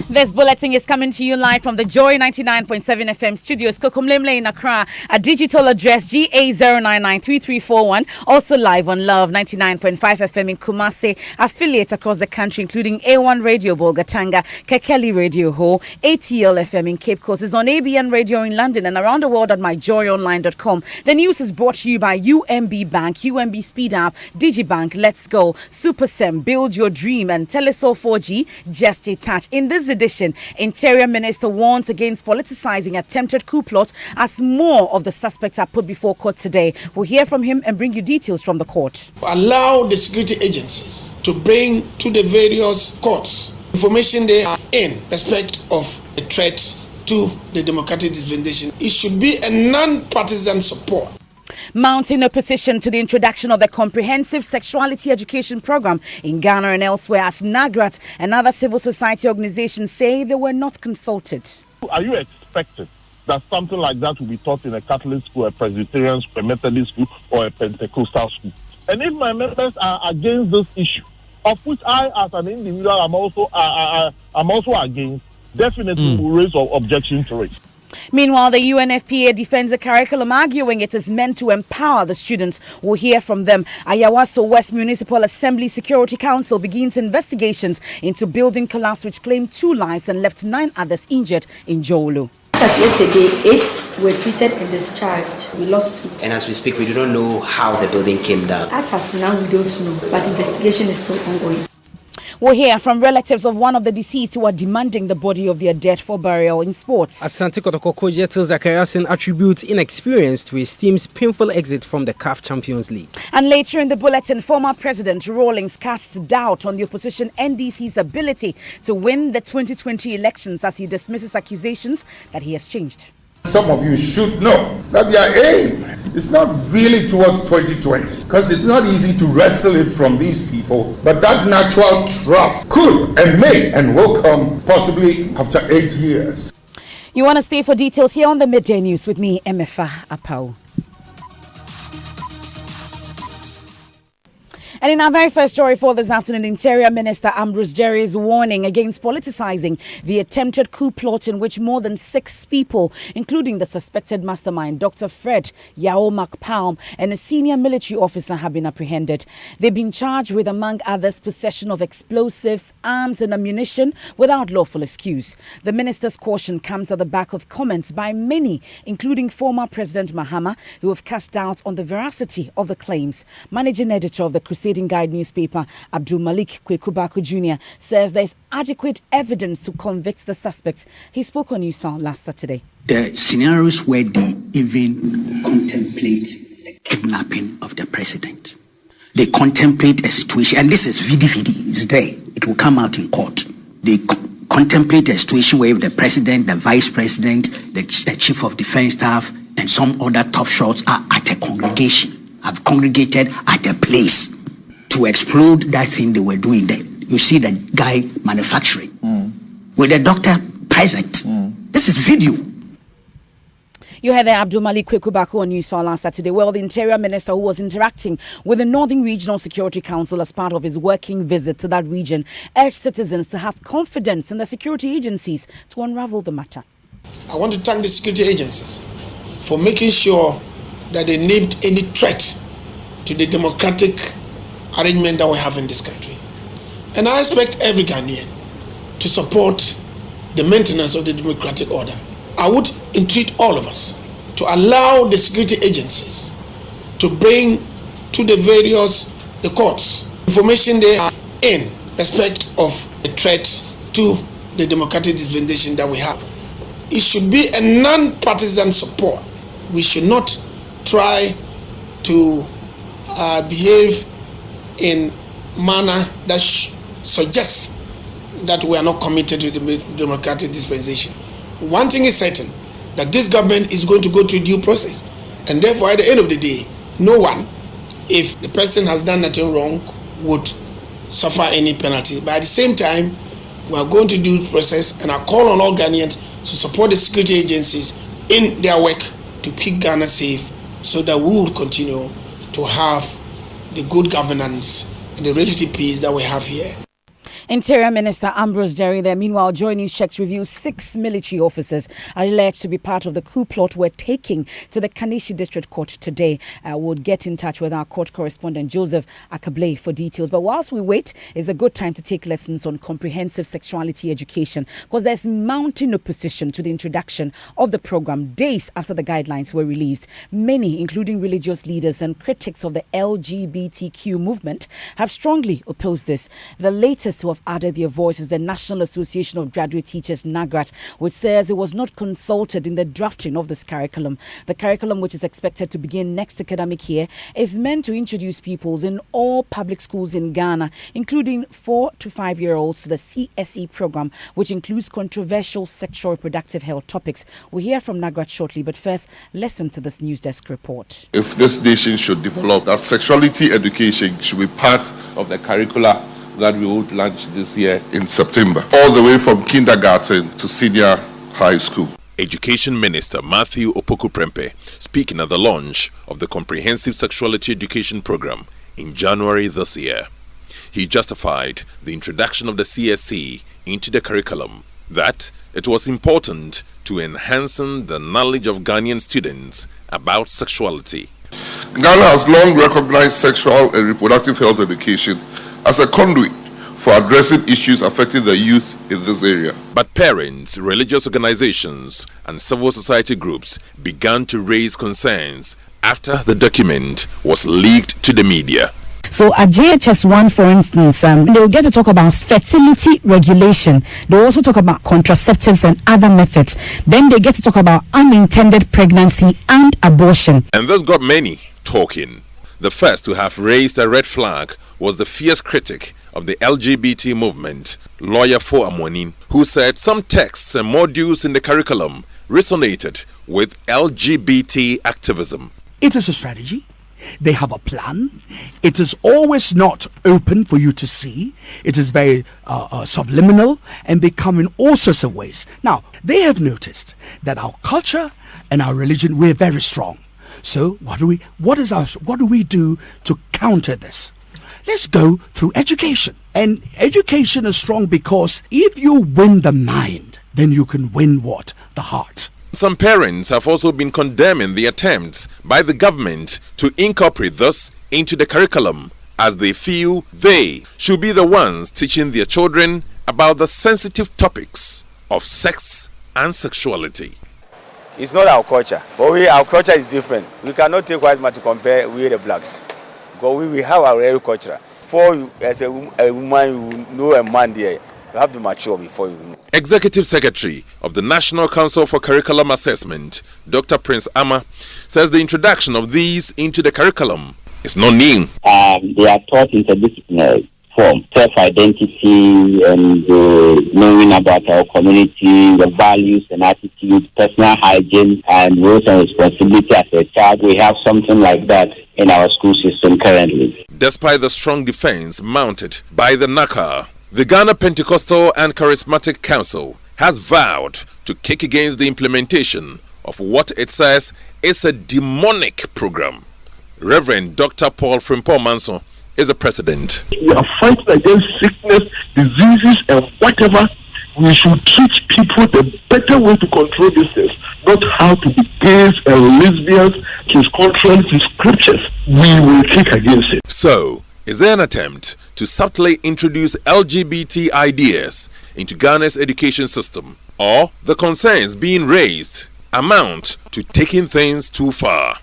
This bulletin is coming to you live from the Joy 99.7 FM studios, Kokomlemle in Accra. A digital address GA0993341. Also live on Love 99.5 FM in Kumasi. Affiliates across the country, including A1 Radio Bolgatanga, Kekeli Radio Ho, ATL FM in Cape Coast. Is on ABN Radio in London and around the world at myjoyonline.com. The news is brought to you by UMB Bank, UMB Speed App, Digibank, Let's Go, SuperSem, Build Your Dream, and Telesol 4G, Just a Touch. In this edition, Interior Minister warns against politicizing attempted coup plot as more of the suspects are put before court today. We'll hear from him and bring you details from the court. Allow the security agencies to bring to the various courts information they have in respect of the threat to the democratic dispensation. It should be a non-partisan support. Mounting opposition to the introduction of the comprehensive sexuality education program in Ghana and elsewhere, as NAGRAT and other civil society organizations say they were not consulted. Are you expecting that something like that will be taught in a Catholic school, a Presbyterian school, a Methodist school, or a Pentecostal school? And if my members are against this issue, of which I, as an individual, am also against, definitely will raise an objection to it. Meanwhile, the UNFPA defends the curriculum, arguing it is meant to empower the students. We'll hear from them. Ayawaso West Municipal Assembly Security Council begins investigations into building collapse which claimed 2 lives and left 9 others injured in Jolo. As yesterday, 8 were treated and discharged. We lost 2. And as we speak, we do not know how the building came down. As at now, we don't know, but investigation is still ongoing. We'll hear from relatives of one of the deceased who are demanding the body of their dead for burial in sports. Asante Kotoko Jetel Zachariasen attributes inexperience to his team's painful exit from the CAF Champions League. And later in the bulletin, former President Rawlings casts doubt on the opposition NDC's ability to win the 2020 elections as he dismisses accusations that he has changed. Some of you should know that their aim is not really towards 2020 because it's not easy to wrestle it from these people, but that natural trough could and may and will come possibly after 8 years. You want to stay for details here on the Midday News with me, Emefa Apau. And in our very first story for this afternoon, Interior Minister Ambrose Jerry is warning against politicizing the attempted coup plot in which more than 6 people, including the suspected mastermind, Dr. Fred Yao McPalm, and a senior military officer have been apprehended. They've been charged with, among others, possession of explosives, arms and ammunition without lawful excuse. The minister's caution comes at the back of comments by many, including former President Mahama, who have cast doubt on the veracity of the claims. Managing editor of the Crusading Guide newspaper, Abdul Malik Kwekubaku Jr., says there is adequate evidence to convict the suspects. He spoke on Newsfile last Saturday. The scenarios where they even contemplate the kidnapping of the president. They contemplate a situation, and this is VDVD, it's there. It will come out in court. They contemplate a situation where the president, the vice president, the chief of defense staff, and some other top shots are at a congregation, have congregated at a place to explode that thing they were doing there. You see the guy manufacturing with the doctor present. This is video. You heard there Abdul Malik Kwekubaku on Newsfile last Saturday. Well, the Interior Minister, who was interacting with the Northern Regional Security Council as part of his working visit to that region, urged citizens to have confidence in the security agencies to unravel the matter. I want to thank the security agencies for making sure that they named any threat to the democratic arrangement that we have in this country. And I expect every Ghanaian to support the maintenance of the democratic order. I would entreat all of us to allow the security agencies to bring to the courts information they have in respect of the threat to the democratic dispensation that we have. It should be a non-partisan support. We should not try to behave in manner that suggests that we are not committed to the democratic dispensation. One thing is certain, that this government is going to go through due process, and therefore at the end of the day, no one, if the person has done nothing wrong, would suffer any penalty. But at the same time, we are going to due process, and I call on all Ghanaians to support the security agencies in their work to keep Ghana safe, so that we will continue to have the good governance and the relative peace that we have here. Interior Minister Ambrose Jerry there. Meanwhile, Joy News checks reveals 6 military officers are alleged to be part of the coup plot we're taking to the Kanishi District Court today. We'll get in touch with our court correspondent Joseph Akablay for details. But whilst we wait, it's a good time to take lessons on comprehensive sexuality education, because there's mounting opposition to the introduction of the program days after the guidelines were released. Many, including religious leaders and critics of the LGBTQ movement, have strongly opposed this. The latest to have added their voice is the National Association of Graduate Teachers, NAGRAT, which says it was not consulted in the drafting of this curriculum. The curriculum, which is expected to begin next academic year, is meant to introduce pupils in all public schools in Ghana, including 4 to 5 year olds, to the CSE program, which includes controversial sexual reproductive health topics. We'll hear from NAGRAT shortly, but first, listen to this news desk report. If this nation should develop, that sexuality education should be part of the curricula that we would launch this year in September, all the way from kindergarten to senior high school. Education Minister Matthew Opoku-Prempeh speaking at the launch of the Comprehensive Sexuality Education Program in January this year. He justified the introduction of the CSE into the curriculum, that it was important to enhancing the knowledge of Ghanaian students about sexuality. Ghana has long recognized sexual and reproductive health education as a conduit for addressing issues affecting the youth in this area. But parents, religious organizations, and civil society groups began to raise concerns after the document was leaked to the media. So at JHS1, for instance, they'll get to talk about fertility regulation. They'll also talk about contraceptives and other methods. Then they get to talk about unintended pregnancy and abortion. And this got many talking. The first to have raised a red flag was the fierce critic of the LGBT movement, lawyer For Amonin, who said some texts and modules in the curriculum resonated with LGBT activism. It is a strategy. They have a plan. It is always not open for you to see. It is very subliminal, and they come in all sorts of ways. Now, they have noticed that our culture and our religion, we're very strong. So what do we do to counter this? Let's go through education. And education is strong because if you win the mind, then you can win what? The heart. Some parents have also been condemning the attempts by the government to incorporate this into the curriculum, as they feel they should be the ones teaching their children about the sensitive topics of sex and sexuality. It's not our culture, but our culture is different. We cannot take white man to compare with the blacks, because we have our real culture. Before you, as a woman, you know a man there, you have to mature before you know. Executive Secretary of the National Council for Curriculum Assessment, Dr. Prince Ama, says the introduction of these into the curriculum is not new. They are taught interdisciplinary form, self-identity and knowing about our community, the values and attitudes, personal hygiene and roles and responsibility as a child. We have something like that in our school system currently. Despite the strong defense mounted by the NACA, the Ghana Pentecostal and Charismatic Council has vowed to kick against the implementation of what it says is a demonic program. Reverend Dr. Paul Frimpong Manson is the president. We are fighting against sickness, diseases, and whatever. We should teach people the better way to control this things, not how to be gays and lesbians, which is contrary to scriptures. We will kick against it. So, is there an attempt to subtly introduce LGBT ideas into Ghana's education system, or the concerns being raised amount to taking things too far?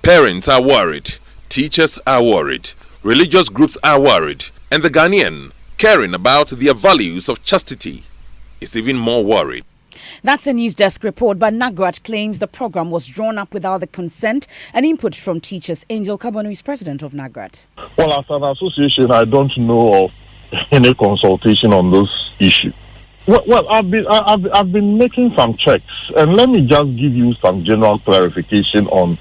Parents are worried, teachers are worried, religious groups are worried, and the Ghanaian, caring about their values of chastity, is even more worried. That's a news desk report, but NAGRAT claims the program was drawn up without the consent and input from teachers. Angel Kabonu is president of NAGRAT. Well, as an association, I don't know of any consultation on this issue. Well, I've been making some checks, and let me just give you some general clarification on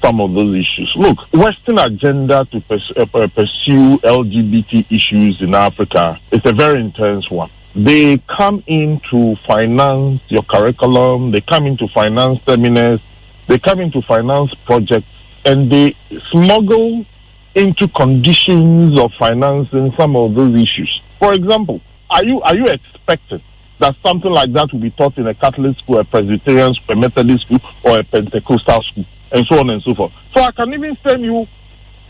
some of those issues. Look, Western agenda to pursue LGBT issues in Africa is a very intense one. They come in to finance your curriculum, they come in to finance seminars, they come in to finance projects, and they smuggle into conditions of financing some of those issues. For example, are you expecting that something like that will be taught in a Catholic school, a Presbyterian school, a Methodist school, or a Pentecostal school, and so on and so forth? So I can even send you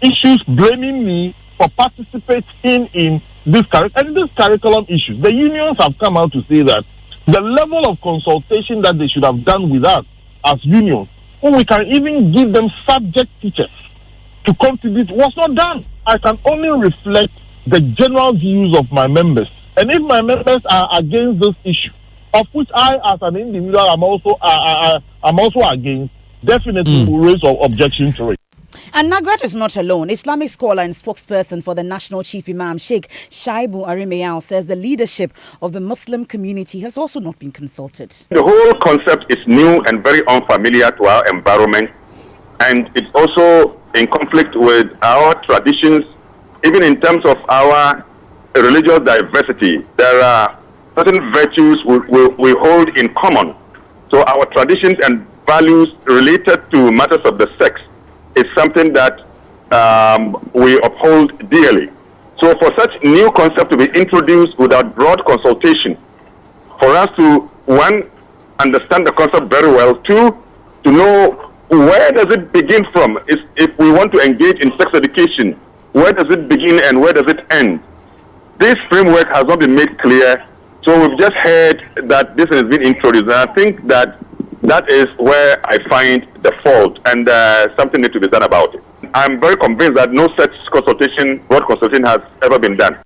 issues blaming me for participating in this curriculum issues. The unions have come out to say that the level of consultation that they should have done with us as unions, or we can even give them subject teachers to contribute, was not done. I can only reflect the general views of my members. And if my members are against this issue, of which I as an individual am also against, definitely will raise an objection to it. And Nagrat is not alone. Islamic scholar and spokesperson for the National Chief Imam, Sheikh Shaibu Arimeyao, says the leadership of the Muslim community has also not been consulted. The whole concept is new and very unfamiliar to our environment, and it's also in conflict with our traditions, even in terms of our religious diversity. There are certain virtues we hold in common. So our traditions and values related to matters of the sex is something that we uphold dearly. So for such new concept to be introduced without broad consultation, for us to, one, understand the concept very well, two, to know where does it begin from? If we want to engage in sex education, where does it begin and where does it end? This framework has not been made clear, so we've just heard that this has been introduced, and I think that is where I find the fault, and something needs to be done about it. I'm very convinced that no such broad consultation has ever been done.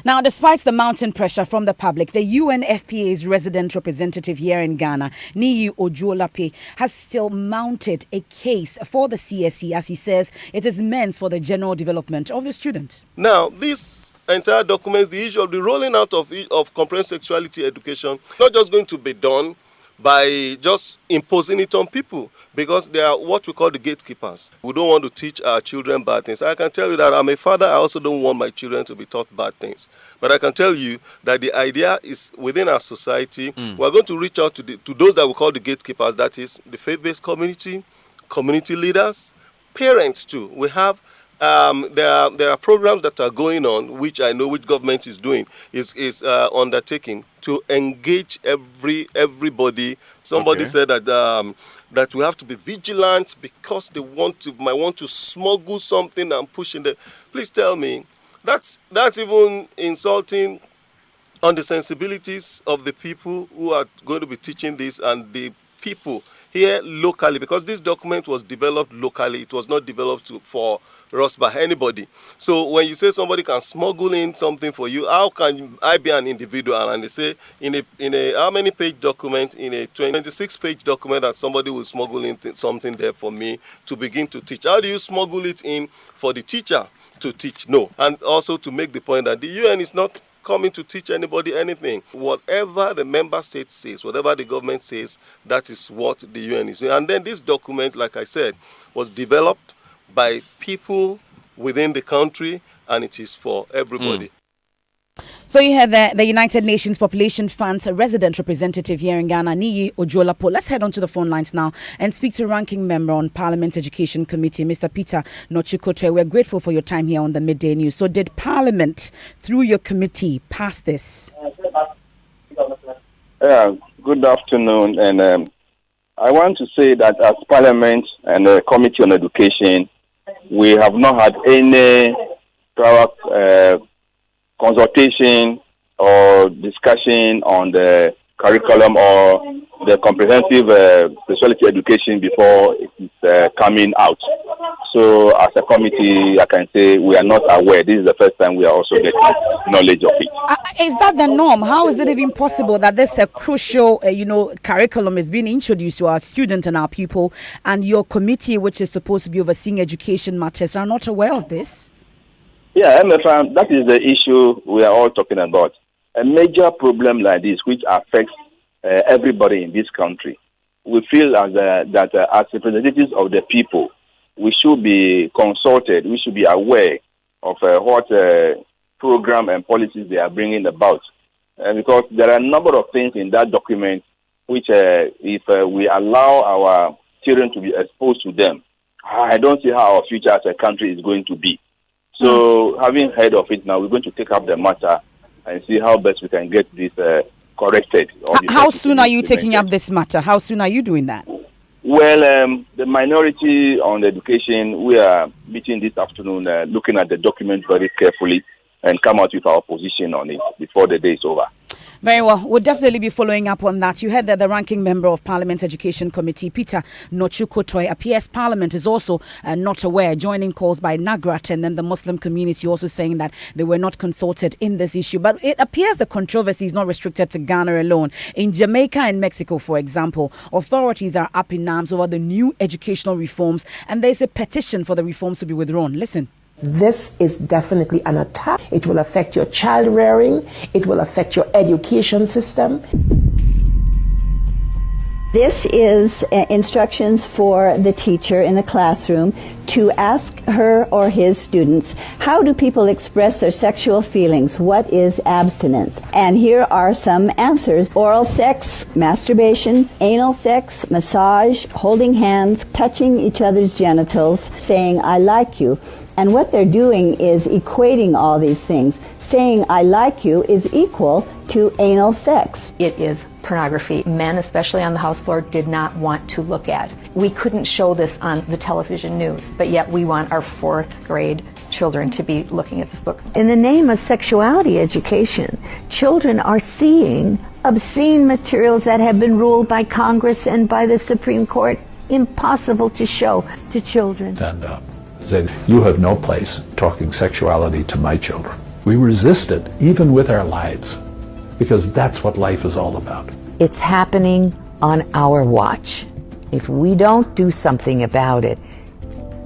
Now, despite the mounting pressure from the public, the UNFPA's resident representative here in Ghana, Niyi Ojuolape, has still mounted a case for the CSE, as he says it is meant for the general development of the student. Now, this entire document, the issue of the rolling out of comprehensive sexuality education, not just going to be done by just imposing it on people, because they are what we call the gatekeepers. We don't want to teach our children bad things. I can tell you that I'm a father. I also don't want my children to be taught bad things. But I can tell you that the idea is within our society, we're going to reach out to those that we call the gatekeepers, that is the faith-based community, community leaders, parents too. We have there are programs that are going on, which I know which government is doing, is undertaking to engage everybody. Somebody said that we have to be vigilant because they might want to smuggle something and push in there. Please tell me, that's even insulting on the sensibilities of the people who are going to be teaching this and the people here locally, because this document was developed locally. It was not developed for us by anybody. So when you say somebody can smuggle in something for you, how can I be an individual and they say in a how many page document, in a 26-page document, that somebody will smuggle in something there for me to begin to teach? How do you smuggle it in for the teacher to teach? No. And also to make the point that the UN is not coming to teach anybody anything. Whatever the member state says, whatever the government says, that is what the UN is doing. And then this document, like I said, was developed by people within the country, and it is for everybody. So you have the United Nations Population Fund's resident representative here in Ghana, Niyi Ojuolape. Let's head on to the phone lines now and speak to Ranking Member on Parliament's Education Committee, Mr. Peter Nochukotre. We're grateful for your time here on the Midday News. So did Parliament, through your committee, pass this? Good afternoon. And I want to say that as Parliament and the Committee on Education, we have not had any consultation or discussion on the curriculum or the comprehensive sexuality education before it is coming out. So as a committee, I can say we are not aware. This is the first time we are also getting knowledge of it. Is that the norm? How is it even possible that this crucial curriculum is being introduced to our students and our people, and your committee, which is supposed to be overseeing education matters, are not aware of this? Yeah, MFM, that is the issue we are all talking about. A major problem like this, which affects everybody in this country. We feel that as representatives of the people, we should be consulted. We should be aware of what program and policies they are bringing about. Because there are a number of things in that document which, if we allow our children to be exposed to them, I don't see how our future as a country is going to be. So, having heard of it now, we're going to take up the matter and see how best we can get this corrected. How soon are you taking up this matter? How soon are you doing that? Well, the minority on education, we are meeting this afternoon, looking at the document very carefully and come out with our position on it before the day is over. Very well. We'll definitely be following up on that. You heard that the ranking member of Parliament's Education Committee, Peter Nochukotoi, appears Parliament is also not aware, joining calls by NAGRAT and then the Muslim community also saying that they were not consulted in this issue. But it appears the controversy is not restricted to Ghana alone. In Jamaica and Mexico, for example, authorities are up in arms over the new educational reforms, and there's a petition for the reforms to be withdrawn. Listen. This is definitely an attack. It will affect your child rearing. It will affect your education system. This is instructions for the teacher in the classroom to ask her or his students, how do people express their sexual feelings? What is abstinence? And here are some answers. Oral sex, masturbation, anal sex, massage, holding hands, touching each other's genitals, saying, I like you. And what they're doing is equating all these things. Saying I like you is equal to anal sex. It is pornography. Men, especially on the House floor, did not want to look at. We couldn't show this on the television news, but yet we want our 4th grade children to be looking at this book. In the name of sexuality education, children are seeing obscene materials that have been ruled by Congress and by the Supreme Court impossible to show to children. Stand up. Said, you have no place talking sexuality to my children. We resist it, even with our lives, because that's what life is all about. It's happening on our watch. If we don't do something about it,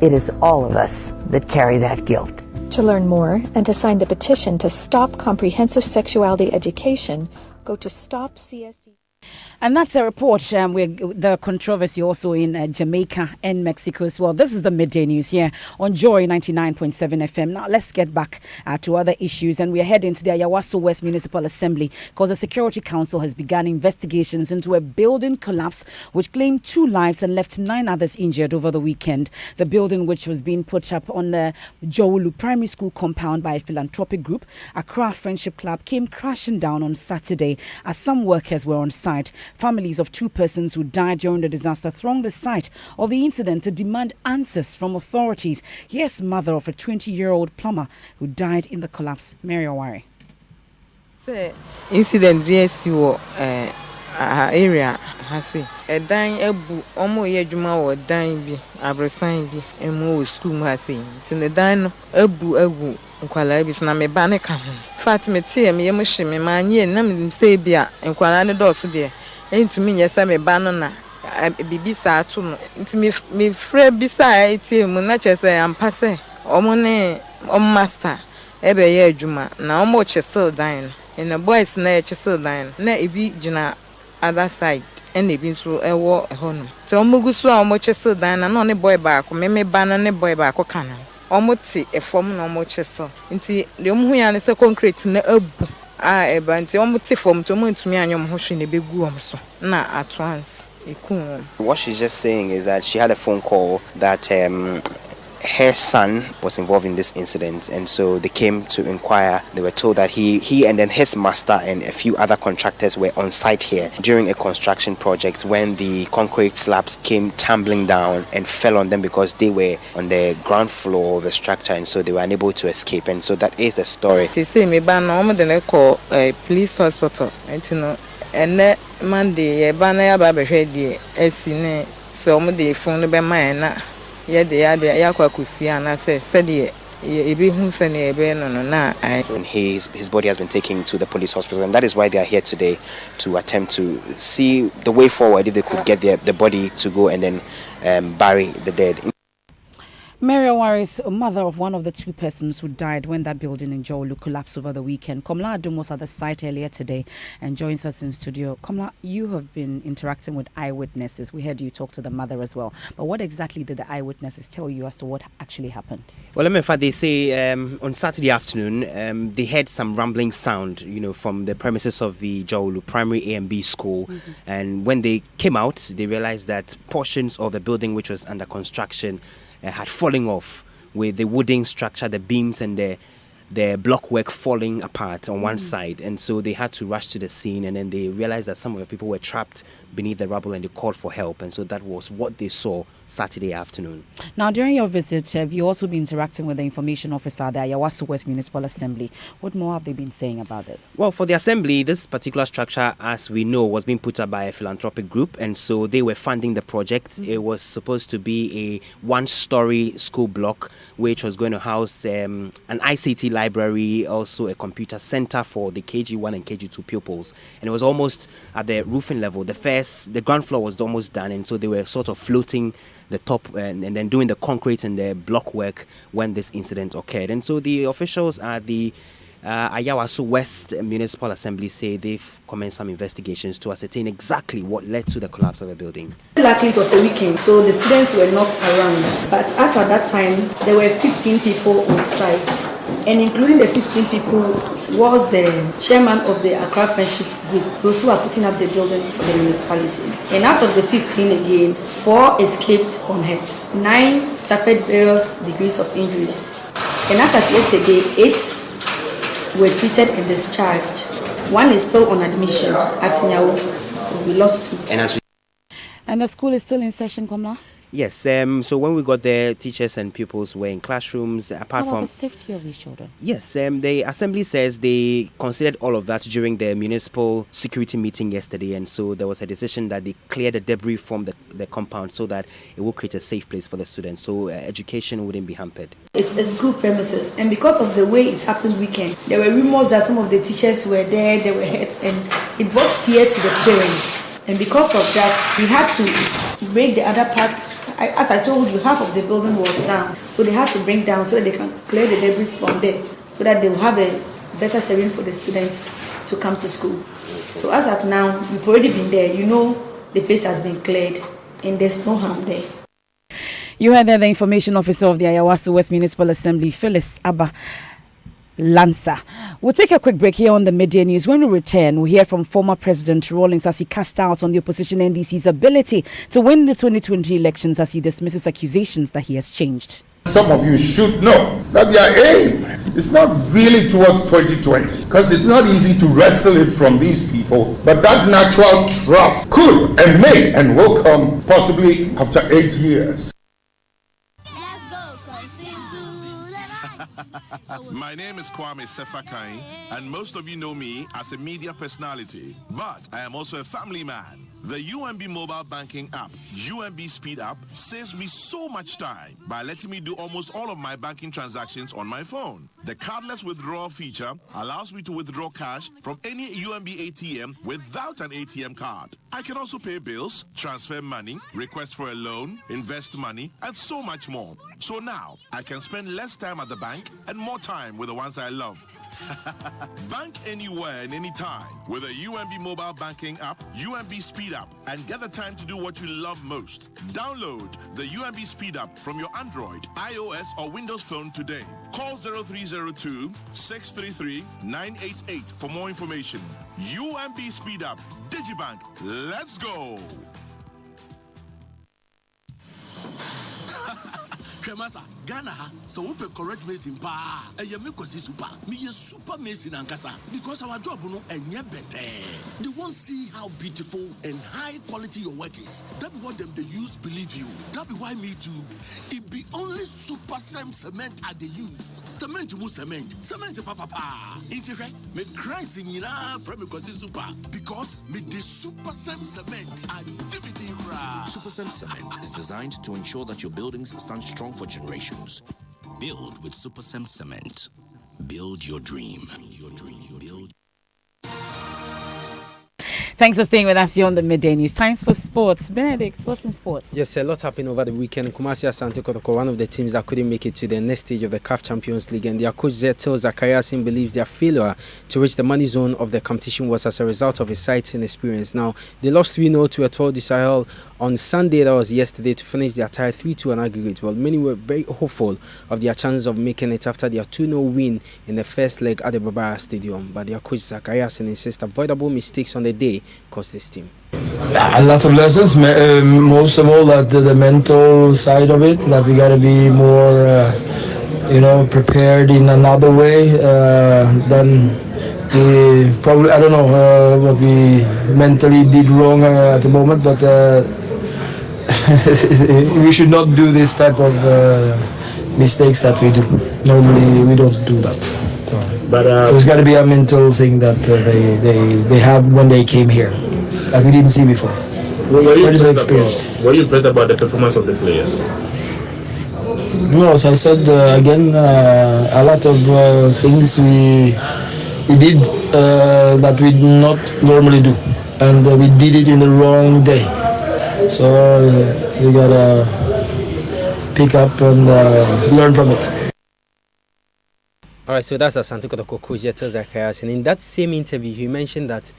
it is all of us that carry that guilt. To learn more and to sign the petition to stop comprehensive sexuality education, go to stopcsd. And that's a report the controversy also in Jamaica and Mexico as well. This is the midday news here on Joy 99.7 FM. Now let's get back to other issues, and we are heading to the Ayawaso West Municipal Assembly because the Security Council has begun investigations into a building collapse which claimed 2 lives and left 9 others injured over the weekend. The building, which was being put up on the Jowulu Primary School compound by a philanthropic group, Accra Friendship Club, came crashing down on Saturday as some workers were on site. Families of 2 persons who died during the disaster thronged the site of the incident to demand answers from authorities. Here's mother of a 20-year-old plumber who died in the collapse, Mary Owari. Say incident DSU area hasi edan ebu omo ye adwuma wo dan bi abresan bi emu school mu hasi tin dan no ebu nkwala bi so na me ba ne ka ho Fatima tie me yem hye me ma nye na me say bia nkwala ne do so de entumi nye sa me ba no na bibi sa atu no ntimi me frɛ bi sa tie mu na che say ampa se omo ne master ebe ye adwuma na omo chesel dan no and the boys na chesel dan na ebi gina other side and ebi so ewo ehonu so omo gusu a omo chesel dan na no ne boy ba ko me ba no ne boy ba ko kana omo ti efom na omo chesel nti de omo hu ya ne se concrete na abu eba nti omo ti fom to omo ntumi anyom ho hwe ne begu omo so na at once ikun. What she's just saying is that she had a phone call that her son was involved in this incident, and so they came to inquire. They were told that he and then his master and a few other contractors were on site here during a construction project when the concrete slabs came tumbling down and fell on them because they were on the ground floor of the structure, and so they were unable to escape. And so that is the story. They say me ban no de call police hospital, and you know, and Monday ban na ba behwe die esine so mo de phone be man na and his body has been taken to the police hospital, and that is why they are here today to attempt to see the way forward if they could get the body to go and then bury the dead. Mary Owari is a mother of one of the 2 persons who died when that building in Jowulu collapsed over the weekend. Komla Adum was at the site earlier today and joins us in studio. Komla, you have been interacting with eyewitnesses. We heard you talk to the mother as well. But what exactly did the eyewitnesses tell you as to what actually happened? Well, in fact, they say on Saturday afternoon, they heard some rumbling sound, from the premises of the Jowulu Primary A and B School. Mm-hmm. And when they came out, they realized that portions of the building which was under construction had fallen off, with the wooden structure, the beams and the the block work falling apart on one side, and so they had to rush to the scene, and then they realized that some of the people were trapped beneath the rubble, and they called for help, and so that was what they saw Saturday afternoon. Now, during your visit, have you also been interacting with the information officer at the Ayawaso West Municipal Assembly? What more have they been saying about this? Well, for the assembly, this particular structure, as we know, was being put up by a philanthropic group, and so they were funding the project. It was supposed to be a one-story school block, which was going to house an ICT library, also a computer center for the KG1 and KG2 pupils, and it was almost at the roofing level. The ground floor was almost done, and so they were sort of floating the top and then doing the concrete and the block work when this incident occurred. And so the officials at the Ayawaso West Municipal Assembly say they've commenced some investigations to ascertain exactly what led to the collapse of the building. Luckily, it was a weekend, so the students were not around. But as at that time, there were 15 people on site, and including the 15 people was the chairman of the Accra Friendship Group, those who are putting up the building for the municipality. And out of the 15 again, 4 escaped unhurt. 9 suffered various degrees of injuries. And as at yesterday, 8 were treated and discharged. 1 is still on admission at Nyawo, so we lost 2. And the school is still in session, Komla? Yes, so when we got there, teachers and pupils were in classrooms. Apart What from about the safety of these children? Yes, the assembly says they considered all of that during the municipal security meeting yesterday, and so there was a decision that they clear the debris from the compound so that it will create a safe place for the students, so education wouldn't be hampered. It's a school premises, and because of the way it happened weekend, there were rumors that some of the teachers were there, they were hurt, and it brought fear to the parents. And because of that, we had to break the other part. As I told you, half of the building was down, so they had to bring down so that they can clear the debris from there, so that they will have a better serene for the students to come to school. So as at now, we've already been there. You know, the place has been cleared, and there's no harm there. You heard there the information officer of the Ayawaso West Municipal Assembly, Phyllis Abba Lancer. We'll take a quick break here on the Midday News. When we return, we'll hear from former President Rawlings as he cast out on the opposition NDC's ability to win the 2020 elections as he dismisses accusations that he has changed. Some of you should know that their aim is not really towards 2020, because it's not easy to wrestle it from these people, but that natural trough could and may and will come possibly after 8 years. My name is Kwame Sefakai, and most of you know me as a media personality, but I am also a family man. The UMB mobile banking app, UMB Speed App, saves me so much time by letting me do almost all of my banking transactions on my phone. The cardless withdrawal feature allows me to withdraw cash from any UMB ATM without an ATM card. I can also pay bills, transfer money, request for a loan, invest money, and so much more. So now, I can spend less time at the bank and more time with the ones I love. Bank anywhere and anytime with a UMB mobile banking app, UMB Speed App, and get the time to do what you love most. Download the UMB Speed App from your Android, iOS, or Windows phone today. Call 0302-633-988 for more information. UMB Speed App, Digibank, let's go! Kremasa, Ghana, so we correct medicine pa. And you make us super. Me a super medicine and kasa. Because our job no and better. They won't see how beautiful and high quality your work is. That be what them they use believe you. That be why me too. It be only super cement at the use. Cement mu cement. Cement papa. Inti me crimes in ina from because super. Because me the super cement and DVD ra. Super cement is designed to ensure that your buildings stand strong for generations. Build with Supersem Cement. Build your dream. Build. Thanks for staying with us here on the Midday News. Times for sports. Benedict, what's in sports? Yes, a lot happened over the weekend. Kumasi Asante Kotoko, one of the teams that couldn't make it to the next stage of the CAF Champions League, and their coach Zetel Zachariasin believes their failure to reach the money zone of the competition was as a result of his sights and experience. Now, they lost 3-0 to Etoile du Sahel on Sunday, that was yesterday, to finish their tie 3-2 on aggregate. Well, many were very hopeful of their chances of making it after their 2-0 win in the first leg at the Barbara Stadium. But their coach Zachariasin insists avoidable mistakes on the day cost this team. A lot of lessons, most of all that the mental side of it, that we got to be more prepared in another way, then we probably, I don't know what we mentally did wrong at the moment, but we should not do this type of mistakes that we do. Normally we don't do that. But there's got to be a mental thing that they had when they came here that we didn't see before. Were you impressed about the performance of the players? No, as I said again, a lot of things we did that we not normally do, and we did it in the wrong day. So we gotta pick up and learn from it. All right, so that's Asante Kotoko coach Jetel Zacharias, and in that same interview, he mentioned that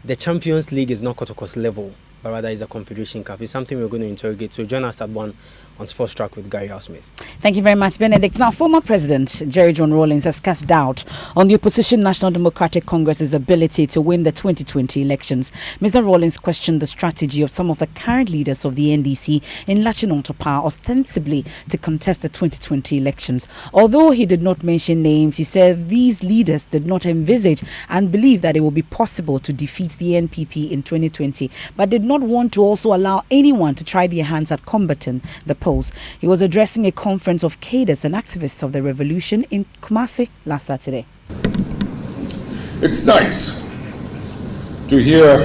the Champions League is not Kotoko's level, but rather is a Confederation Cup. It's something we're going to interrogate. So join us at 1 on Sports Track with Gary Smith. Thank you very much, Benedict. Now, former President Jerry John Rawlings has cast doubt on the opposition National Democratic Congress's ability to win the 2020 elections. Mr. Rawlings questioned the strategy of some of the current leaders of the NDC in latching onto power ostensibly to contest the 2020 elections. Although he did not mention names, he said these leaders did not envisage and believe that it will be possible to defeat the NPP in 2020, but did not want to also allow anyone to try their hands at combating the polls. He was addressing a conference of cadres and activists of the revolution in Kumasi last Saturday. It's nice to hear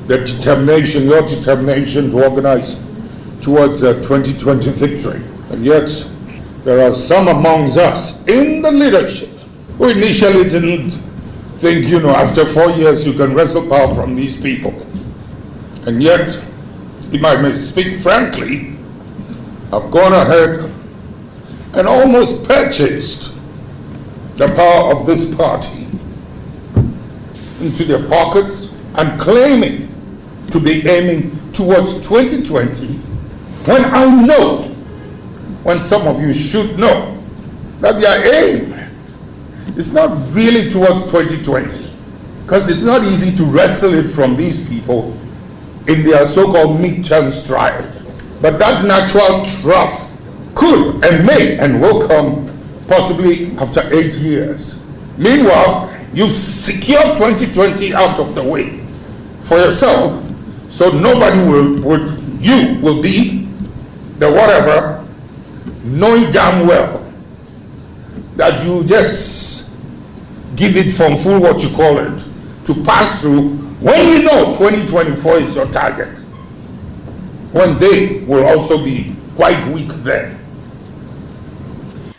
the determination, your determination to organize towards a 2020 victory. And yet, there are some amongst us in the leadership who initially didn't think, after 4 years you can wrestle power from these people. And yet, if I may speak frankly, I've gone ahead and almost purchased the power of this party into their pockets and claiming to be aiming towards 2020 when I know, when some of you should know, that their aim is not really towards 2020, because it's not easy to wrestle it from these people in their so-called midterm stride. But that natural trough could and may and will come possibly after 8 years. Meanwhile, you've secured 2020 out of the way for yourself, so nobody will be the whatever, knowing damn well that you just give it from full what you call it to pass through when you know 2024 is your target, when they will also be quite weak then.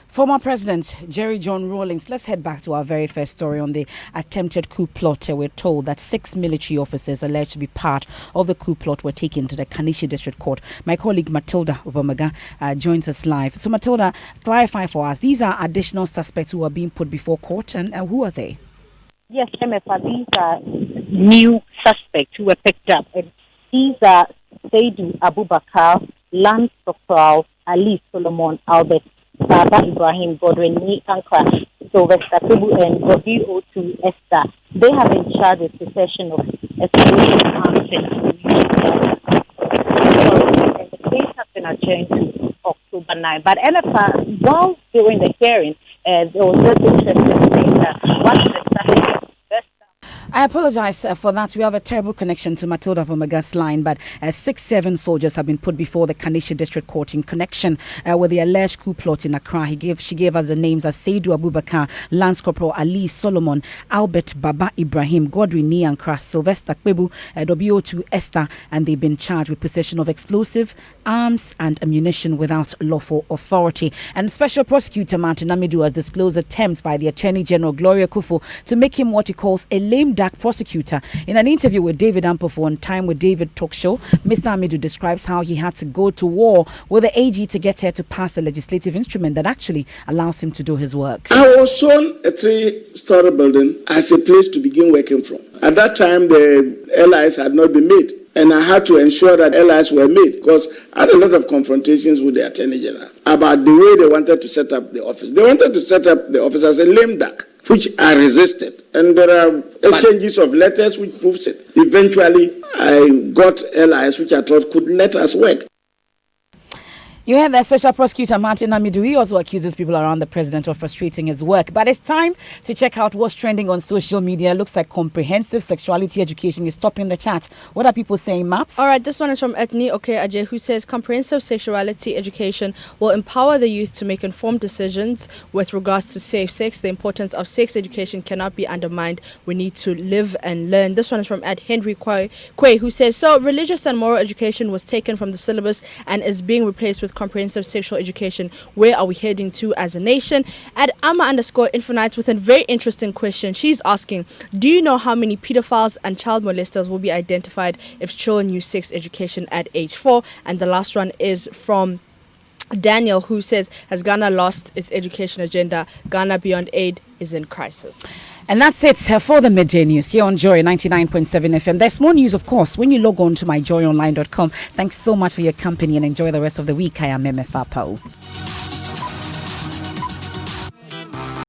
Former President Jerry John Rawlings. Let's head back to our very first story on the attempted coup plot. We're told that 6 military officers alleged to be part of the coup plot were taken to the Kaneshie District Court. My colleague Matilda Obamaga joins us live. So Matilda, clarify for us, these are additional suspects who are being put before court, and who are they? Yes, MFA, these are new suspects who were picked up. And these are Saidu Abubakar, Lance Dr. Ali Solomon, Albert Baba Ibrahim, Godwin Ni Ankara, Sylvester Tebu, and Gobi O2 Esther. They have been charged with possession of explosive arms and the case has been adjourned to October 9. But NFA, while during the hearing, there was just interesting thing that one of the suspects. I apologize for that. We have a terrible connection to Matilda Pomaga's line, but 6-7 soldiers have been put before the Kaneshie District Court in connection with the alleged coup plot in Accra. She gave us the names as Saidu Abubakar, Lance Corporal Ali Solomon, Albert Baba Ibrahim, Godwin Ni Ankara, Sylvester Tebu, WO2 Esther, and they've been charged with possession of explosive arms and ammunition without lawful authority. And Special Prosecutor Martin Amidu has disclosed attempts by the Attorney General Gloria Kufu to make him what he calls a lame duck prosecutor. In an interview with David Ampofo on Time with David talk show, Mr. Amidu describes how he had to go to war with the AG to get her to pass a legislative instrument that actually allows him to do his work. I was shown a 3-story building as a place to begin working from. At that time, the LIs had not been made. And I had to ensure that LIs were made because I had a lot of confrontations with the Attorney General about the way they wanted to set up the office. They wanted to set up the office as a lame duck, which I resisted. And there are exchanges of letters which proves it. Eventually, I got LIs which I thought could let us work. You heard that Special Prosecutor Martin Amidu. He also accuses people around the president of frustrating his work. But it's time to check out what's trending on social media. It looks like comprehensive sexuality education is topping the chat. What are people saying, Maps? All right, this one is from Ethni Ajay, who says comprehensive sexuality education will empower the youth to make informed decisions with regards to safe sex. The importance of sex education cannot be undermined. We need to live and learn. This one is from Henry Quay, who says, so religious and moral education was taken from the syllabus and is being replaced with comprehensive sexual education. Where are we heading to as a nation? At Amma_Infinite with a very interesting question. She's asking, do you know how many pedophiles and child molesters will be identified if children use sex education at age 4? And the last one is from Daniel, who says, has Ghana lost its education agenda? Ghana Beyond Aid is in crisis. And that's it for the midday news here on Joy 99.7 FM. There's more news, of course, when you log on to myjoyonline.com. Thanks so much for your company and enjoy the rest of the week. I am MF Apao.